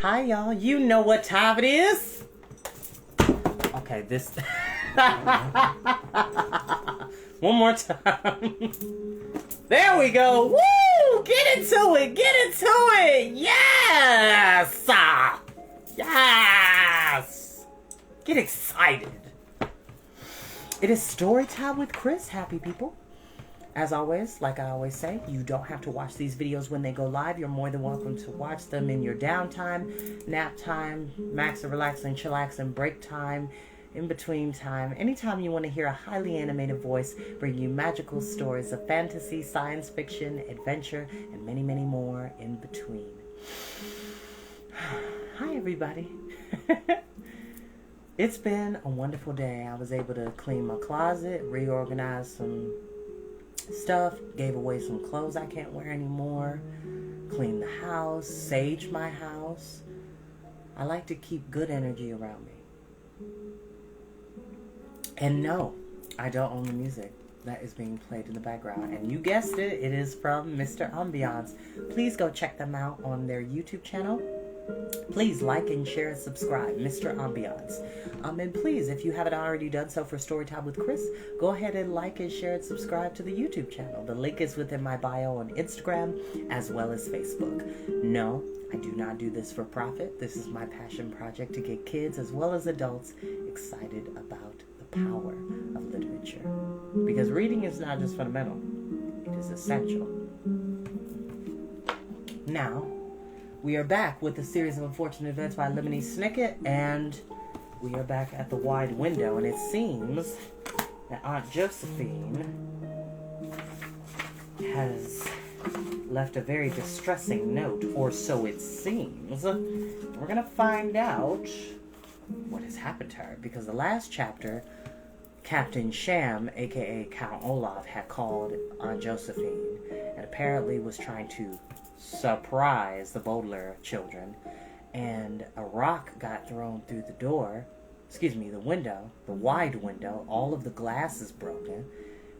Hi, y'all. You know what time it is. Okay, this... One more time. There we go. Woo! Get into it. Get into it. Yes! Yes! Get excited. It is story time with Chris, happy people. As always, like I always say, you don't have to watch these videos when they go live. You're more than welcome to watch them in your downtime, nap time, max and relax and chillax and break time, in between time. Anytime you want to hear a highly animated voice bring you magical stories of fantasy, science fiction, adventure, and many, many more in between. Hi, everybody. It's been a wonderful day. I was able to clean my closet, reorganize some stuff, gave away some clothes I can't wear anymore, clean the house, sage my house. I like to keep good energy around me. And no, I don't own the music that is being played in the background. And you guessed it, it is from Mr. Ambiance. Please go check them out on their YouTube channel. Please like and share and subscribe, Mr. Ambiance. And please, if you haven't already done so for Storytime with Chris, go ahead and like and share and subscribe to the YouTube channel. The link is within my bio on Instagram as well as Facebook. No, I do not do this for profit. This is my passion project to get kids as well as adults excited about the power of literature. Because reading is not just fundamental, it is essential. Now, we are back with a series of unfortunate events by Lemony Snicket, and we are back at the wide window, and it seems that Aunt Josephine has left a very distressing note, or so it seems. We're going to find out what has happened to her, because the last chapter, Captain Sham, aka Count Olaf, had called Aunt Josephine, and apparently was trying to surprise the Baudelaire children, and a rock got thrown through the window, the wide window. All of the glass is broken,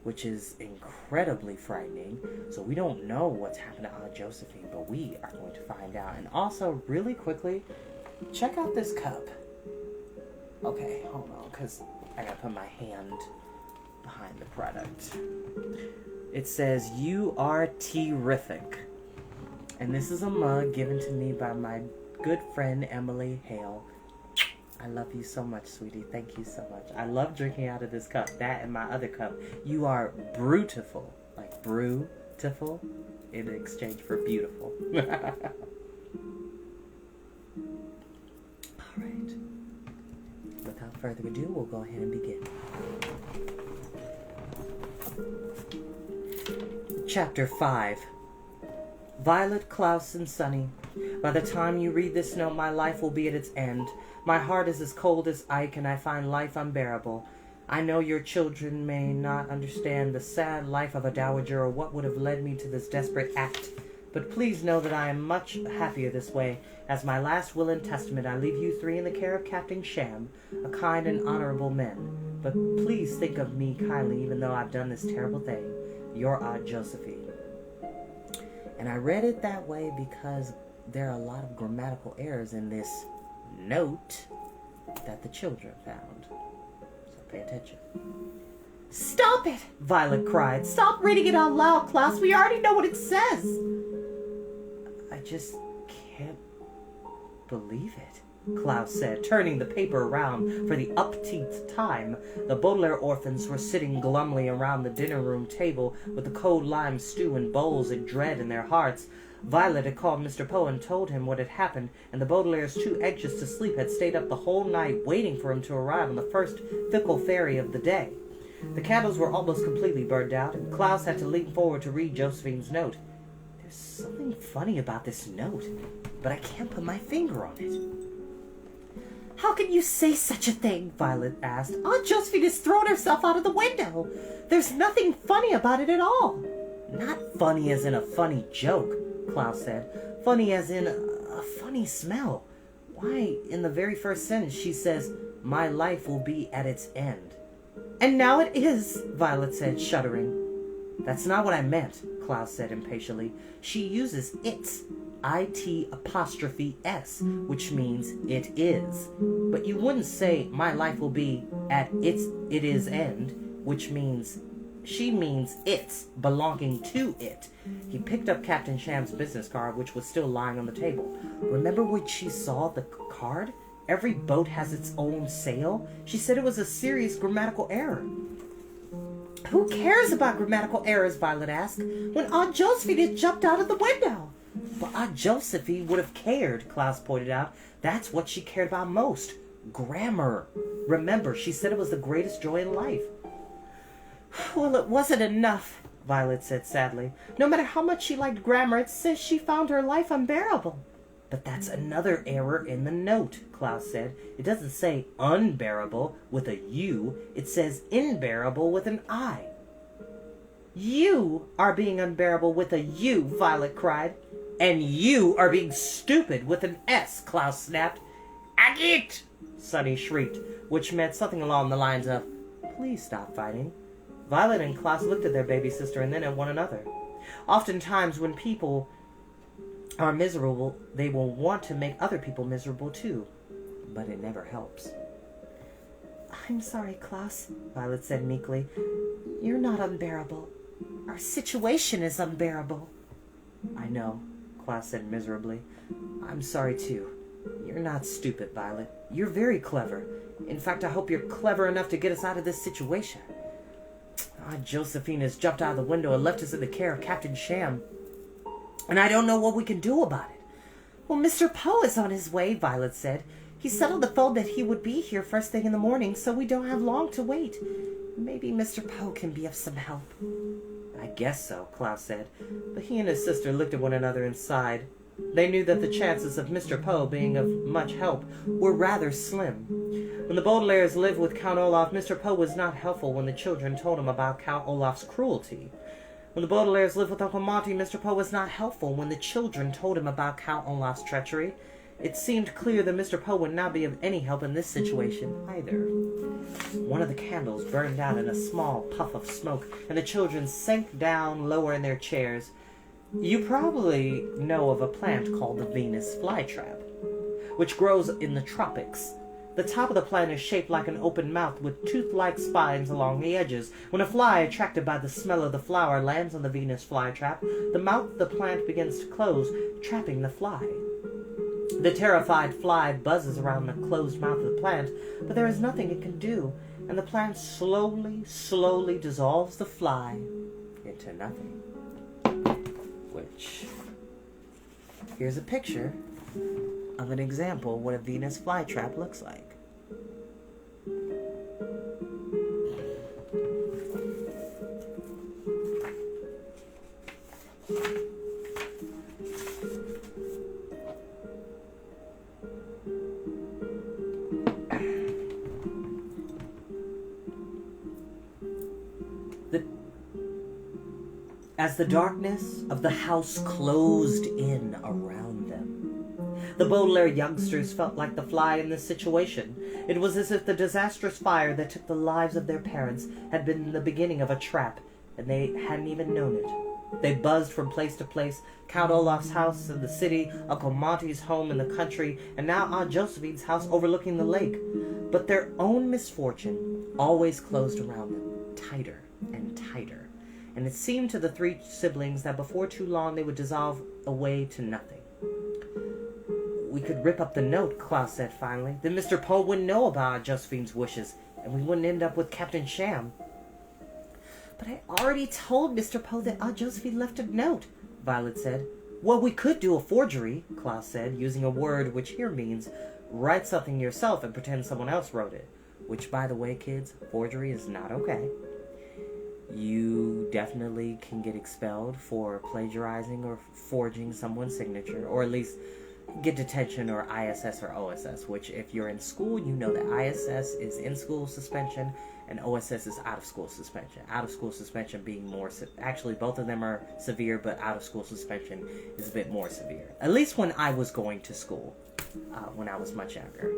which is incredibly frightening. So we don't know what's happened to Aunt Josephine, but we are going to find out. And also, really quickly, check out this cup. Okay, hold on, because I gotta put my hand behind the product. It says, "You are terrific." And this is a mug given to me by my good friend, Emily Hale. I love you so much, sweetie. Thank you so much. I love drinking out of this cup. That and my other cup. You are brutiful. Like brutiful in exchange for beautiful. Alright. Without further ado, we'll go ahead and begin. Chapter 5. Violet, Klaus, and Sunny. By the time you read this note, my life will be at its end. My heart is as cold as Ike, and I find life unbearable. I know your children may not understand the sad life of a dowager or what would have led me to this desperate act, but please know that I am much happier this way. As my last will and testament, I leave you three in the care of Captain Sham, a kind and honorable man. But please think of me kindly, even though I've done this terrible thing. Your Aunt Josephine. And I read it that way because there are a lot of grammatical errors in this note that the children found. So pay attention. Stop it! Violet cried. Stop reading it out loud, Klaus. We already know what it says. I just can't believe it, Klaus said, turning the paper around for the upteenth time. The Baudelaire orphans were sitting glumly around the dinner room table with the cold lime stew and bowls and dread in their hearts. Violet had called Mr. Poe and told him what had happened, and the Baudelaires, too anxious to sleep, had stayed up the whole night waiting for him to arrive on the first fickle ferry of the day. The candles were almost completely burned out, and Klaus had to lean forward to read Josephine's note. There's something funny about this note, but I can't put my finger on it. How can you say such a thing? Violet asked. Aunt Josephine has thrown herself out of the window. There's nothing funny about it at all. Not funny as in a funny joke, Klaus said. Funny as in a funny smell. Why, in the very first sentence she says, my life will be at its end. And now it is, Violet said, shuddering. That's not what I meant, Klaus said impatiently. She uses its, it apostrophe s, which means it is. But you wouldn't say my life will be at it is end, which means she means it's belonging to it. He picked up Captain Sham's business card, which was still lying on the table. Remember when she saw the card? Every boat has its own sail. She said it was a serious grammatical error. Who cares about grammatical errors? Violet asked. When Aunt Josephine had jumped out of the window. But Aunt Josephine would have cared, Klaus pointed out. That's what she cared about most. Grammar. Remember, she said it was the greatest joy in life. Well, it wasn't enough, Violet said sadly. No matter how much she liked grammar, it says she found her life unbearable. But that's another error in the note, Klaus said. It doesn't say unbearable with a U. It says unbearable with an I. You are being unbearable with a U, Violet cried. And you are being stupid with an S, Klaus snapped. Agit! Sonny shrieked, which meant something along the lines of, please stop fighting. Violet and Klaus looked at their baby sister and then at one another. Oftentimes when people are miserable, they will want to make other people miserable too. But it never helps. I'm sorry, Klaus, Violet said meekly. You're not unbearable. Our situation is unbearable. I know, Klaus said miserably. I'm sorry too. You're not stupid, Violet. You're very clever. In fact, I hope you're clever enough to get us out of this situation. Aunt Josephine has jumped out of the window and left us in the care of Captain Sham. And I don't know what we can do about it. Well, Mr. Poe is on his way, Violet said. He settled the phone that he would be here first thing in the morning, so we don't have long to wait. Maybe Mr. Poe can be of some help. I guess so, Klaus said. But he and his sister looked at one another and sighed. They knew that the chances of Mr. Poe being of much help were rather slim. When the Baudelaires lived with Count Olaf, Mr. Poe was not helpful when the children told him about Count Olaf's cruelty. When the Baudelaires lived with Uncle Monty, Mr. Poe was not helpful when the children told him about Count Olaf's treachery. It seemed clear that Mr. Poe would not be of any help in this situation either. One of the candles burned out in a small puff of smoke, and the children sank down lower in their chairs. You probably know of a plant called the Venus flytrap, which grows in the tropics. The top of the plant is shaped like an open mouth with tooth-like spines along the edges. When a fly, attracted by the smell of the flower, lands on the Venus flytrap, the mouth of the plant begins to close, trapping the fly. The terrified fly buzzes around the closed mouth of the plant, but there is nothing it can do, and the plant slowly dissolves the fly into nothing. Which, here's a picture of an example of what a Venus flytrap looks like. As the darkness of the house closed in around them, the Baudelaire youngsters felt like the fly in this situation. It was as if the disastrous fire that took the lives of their parents had been the beginning of a trap, and they hadn't even known it. They buzzed from place to place, Count Olaf's house in the city, Uncle Monty's home in the country, and now Aunt Josephine's house overlooking the lake. But their own misfortune always closed around them, tighter and tighter. And it seemed to the three siblings that before too long they would dissolve away to nothing. We could rip up the note, Klaus said finally. Then Mr. Poe wouldn't know about Aunt Josephine's wishes, and we wouldn't end up with Captain Sham. But I already told Mr. Poe that Aunt Josephine left a note, Violet said. Well, we could do a forgery, Klaus said, using a word which here means write something yourself and pretend someone else wrote it. Which, by the way, kids, forgery is not okay. You definitely can get expelled for plagiarizing or forging someone's signature, or at least get detention or ISS or OSS, which if you're in school, you know that ISS is in-school suspension and OSS is out-of-school suspension. Out-of-school suspension being more, actually both of them are severe, but out-of-school suspension is a bit more severe. At least when I was going to school, when I was much younger.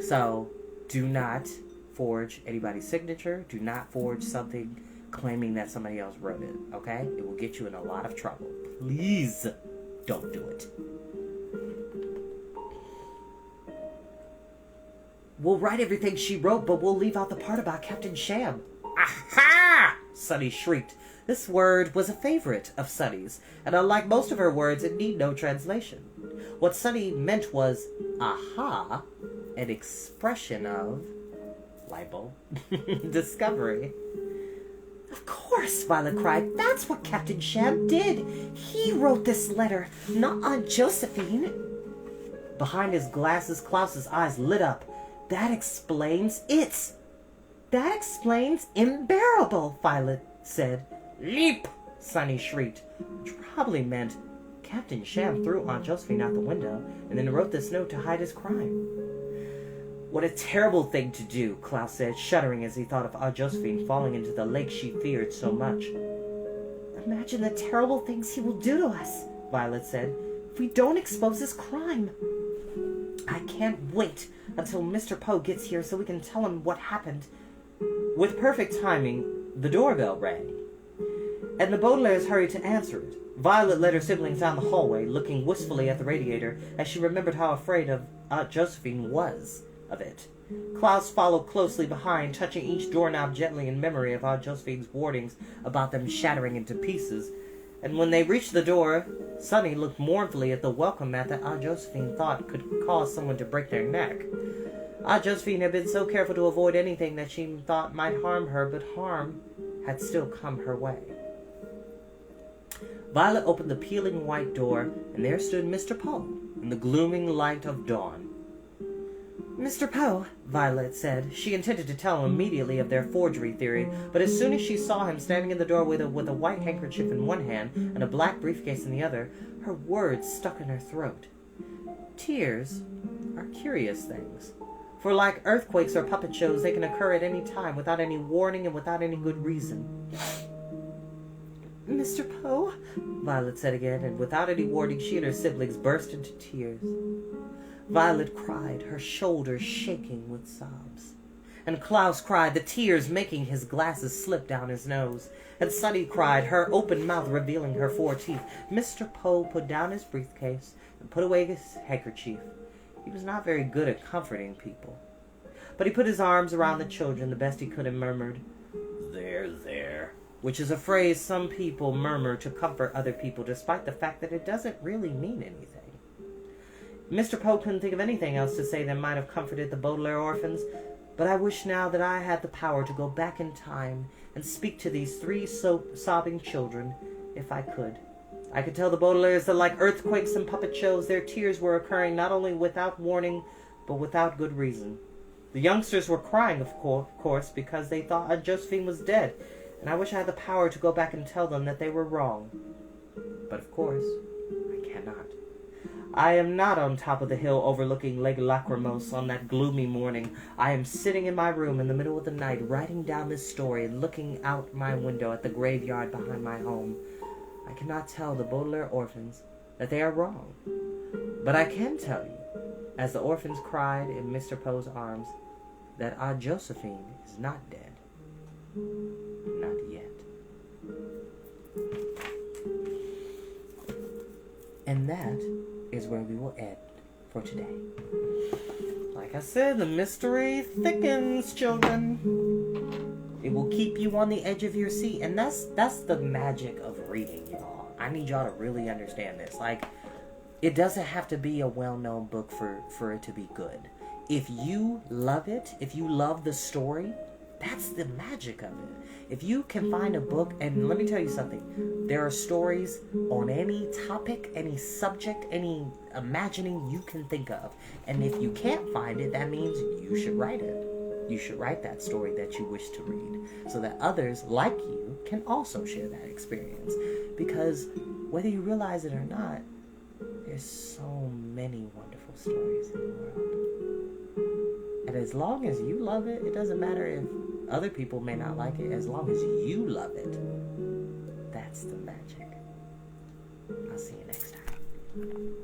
So, do not forge anybody's signature. Do not forge something claiming that somebody else wrote it, okay? It will get you in a lot of trouble. Please don't do it. We'll write everything she wrote, but we'll leave out the part about Captain Sham. Aha! Sunny shrieked. This word was a favorite of Sunny's, and unlike most of her words, it need no translation. What Sunny meant was, aha, an expression of libel, discovery. Of course, Violet cried. That's what Captain Sham did. He wrote this letter, not Aunt Josephine. Behind his glasses, Klaus's eyes lit up. That explains it. That explains unbearable, Violet said. Leap! Sunny shrieked, which probably meant Captain Sham threw Aunt Josephine out the window and then wrote this note to hide his crime. What a terrible thing to do, Klaus said, shuddering as he thought of Aunt Josephine falling into the lake she feared so much. Imagine the terrible things he will do to us, Violet said, if we don't expose his crime. I can't wait until Mr. Poe gets here so we can tell him what happened. With perfect timing, the doorbell rang, and the Baudelaires hurried to answer it. Violet led her siblings down the hallway, looking wistfully at the radiator as she remembered how afraid of Aunt Josephine was of it. Klaus followed closely behind, touching each doorknob gently in memory of Aunt Josephine's warnings about them shattering into pieces. And when they reached the door, Sunny looked mournfully at the welcome mat that Aunt Josephine thought could cause someone to break their neck. Aunt Josephine had been so careful to avoid anything that she thought might harm her, but harm had still come her way. Violet opened the peeling white door, and there stood Mr. Poe in the glooming light of dawn. Mr. Poe, Violet said. She intended to tell him immediately of their forgery theory, but as soon as she saw him standing in the doorway with a white handkerchief in one hand and a black briefcase in the other, her words stuck in her throat. Tears are curious things, for like earthquakes or puppet shows, they can occur at any time without any warning and without any good reason. Mr. Poe, Violet said again, and without any warning she and her siblings burst into tears. Violet cried, her shoulders shaking with sobs. And Klaus cried, the tears making his glasses slip down his nose. And Sunny cried, her open mouth revealing her 4 teeth. Mr. Poe put down his briefcase and put away his handkerchief. He was not very good at comforting people, but he put his arms around the children the best he could and murmured, there, which is a phrase some people murmur to comfort other people, despite the fact that it doesn't really mean anything. Mr. Poe couldn't think of anything else to say that might have comforted the Baudelaire orphans, but I wish now that I had the power to go back in time and speak to these 3 sobbing children, if I could. I could tell the Baudelaires that like earthquakes and puppet shows, their tears were occurring not only without warning, but without good reason. The youngsters were crying, of course, because they thought Aunt Josephine was dead, and I wish I had the power to go back and tell them that they were wrong. But of course, I cannot. I am not on top of the hill overlooking Lake Lachrymose on that gloomy morning. I am sitting in my room in the middle of the night, writing down this story and looking out my window at the graveyard behind my home. I cannot tell the Baudelaire orphans that they are wrong. But I can tell you, as the orphans cried in Mr. Poe's arms, that Aunt Josephine is not dead. Not yet. And that is where we will end for today. Like I said, the mystery thickens, children. It will keep you on the edge of your seat, and that's the magic of reading, y'all. I need y'all to really understand this. Like, it doesn't have to be a well-known book for it to be good. If you love it, if you love the story, that's the magic of it. If you can find a book, and let me tell you something, there are stories on any topic, any subject, any imagining you can think of. And if you can't find it, that means you should write it. You should write that story that you wish to read, so that others like you can also share that experience. Because whether you realize it or not, there's so many wonderful stories in the world. And as long as you love it, it doesn't matter if other people may not like it. As long as you love it, that's the magic. I'll see you next time.